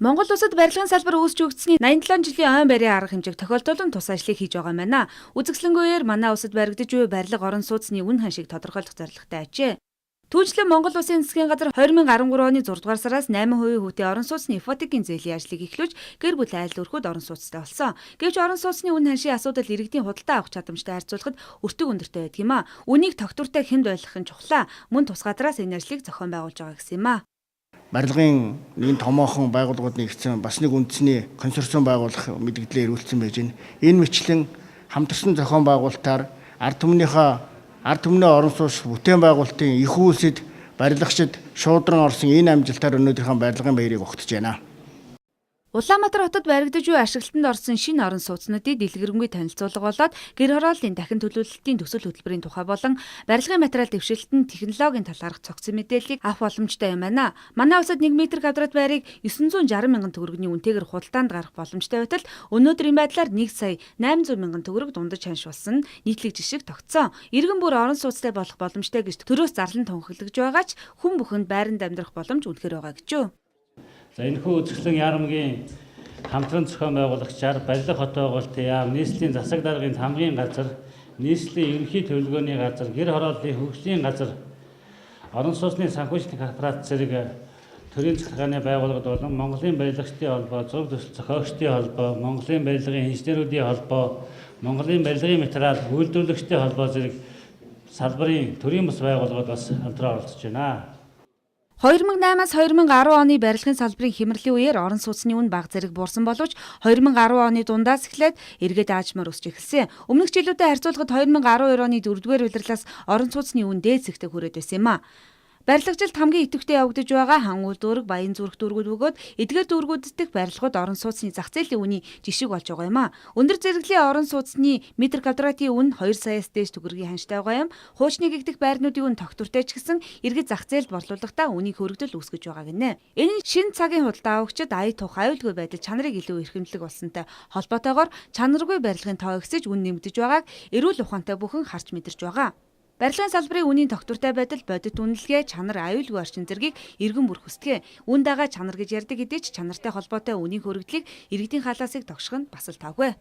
Монгол улсад барилгын салбар үүсч өгдсөний 87 жилийн ойн барийн арга хэмжээг тохиолдуулан тус ажлыг хийж байгаа маань. Үзэсгэлэнгүйгээр манай улсад баригдаж буй барилга орон сууцны үн ханшийг тодорхойлох зорилготой ажээ. Түүнчлэн Монгол Улсын засгийн газар 2013 оны 6 дугаар сараас 8% хүүтэй орон сууцны ипотекийн зээлийн ажлыг эхлүүлж гэр бүл айл өрхөд орон сууцтай болсон. Гэвч орон сууцны үн ханшийн асуудал иргэдийн худалдаа авах чадамжтай харьцуулахад өртөг өндөртэй байдаг юм а. Үнийг тогтвортой хэмд ойлгох нь чухлаа. Мөн тус гадраас энэ ажлыг зохион байгуулж байгаа гэсэн юм а. Барилгын нэг томоохон байгууллагууд нэгдсэн бас нэг үндэсний консорциум байгуулах мэдгдлээ ирүүлсэн байж байна. Энэ мэтлэн хамтарсан зохион байгуулалтаар ард түмний орон сууц бүтээн байгуулалтын их үйлсэд барилгачид шуудран орсон энэ амжилтаар өнөөдрийнхөө барилгын баярыг огтж байна. Улаанбаатар хотод баригдаж буй ашиглалтанд орсон шинэ орон сууцнуудыг дэлгэрэнгүй танилцуулга болоод гэр хорооллын дахин төлөвлөлтийн төсөл хөтөлбөрийн тухай болон барилгын материал дэвшилтэн технологийн талаарх цогцсон мэдээллийг авах боломжтой юм байна. Манай улсад 1 м квадрат байрыг 960 мянган төгрөгийн үнэтэйгээр худалдаанд гарах боломжтой байтал өнөөдрийн байдлаар 1 сая 800 мянган төгрөг дундаж ханшуулсан нийтлэг жишг тогтсон. Иргэн бүр орон сууцтай болох боломжтой гэж төрөөс зарлан тунхаглаж байгаа ч хүн бүхэнд байранд амьдрах боломж үнэхээр байгаа гэжөө. За энэхүү үзэсгэлэн яамгийн хамтран зохион байгуулагчаар барилга хот байгуулалтын яам, нийслэлийн засаг даргын хамгийн газар, нийслэлийн ерөнхий төлөвлөгөөний газар, гэр хорооллын хөгжлийн газар, орон сууцны санхүүжилтийн корпорац зэрэг төрийн захиргааны байгууллагууд болон Монголын барилгачдын холбоо, зураг төсөл зохиогчдын холбоо, Монголын барилгын инженеруудын холбоо, Монголын барилгын материал үйлдвэрлэгчдийн холбоо зэрэг салбарын төрийн бас байгууллагууд бас хамтран оролцож байна. 2008-аас 2010 оны барилгын салбарын хямралын үеэр орон сууцны үн бага зэрэг буурсан боловч 2010 оны дундаас эхлээд эргээд аажмаар өсч эхэлсэн. Өмнөх жилүүдэд харьцуулахад 2012 оны 4-р улирлаас орон сууцны үн дээд зэгтээ хүрээд байсан юм а. Барилгажилт хамгийн идэвхтэй явагдаж байгаа хан үйлдвэрг, баян зүрх дүүргүүд бөгөөд эдгээр дүүргүүд дэх барилгууд орон сууцны зах зээлийн үний жишг болж байгаа юм а. Өндөр зэрэглэлийн орон сууцны метр квадратын үн 2 саяас дээш төгрөгийн ханштай байгаа юм. Хуучны гэгдэх байрнуудын үн тогтвортой ч гэсэн иргэд зах зээлд борлуулахдаа үнийг хөргөдөл үүсгэж байгаа гинэ. Энэ нь шинэ цагийн худалдаа авагчид ая тух аюулгүй байдал чанарыг илүү эрхэмлэх болсонтой холбоотойгоор чанаргүй барилгын тоо ихсэж үн нэмэгдэж байгааг эрүүл ухаантай бүхэн харж мэдэрч байгаа. Барилгын салбарын үнийн тогтвортой байдал, бодит үнэлгээ, чанар, аюулгүй орчин зэргийг иргэн бүр хүсдэг. Үн дагаа чанар гэж ярьдаг хэдий ч чанартай холбоотой үнийн хөргөдлийг иргэдийн халаасыг тогших нь бас л тавгүй.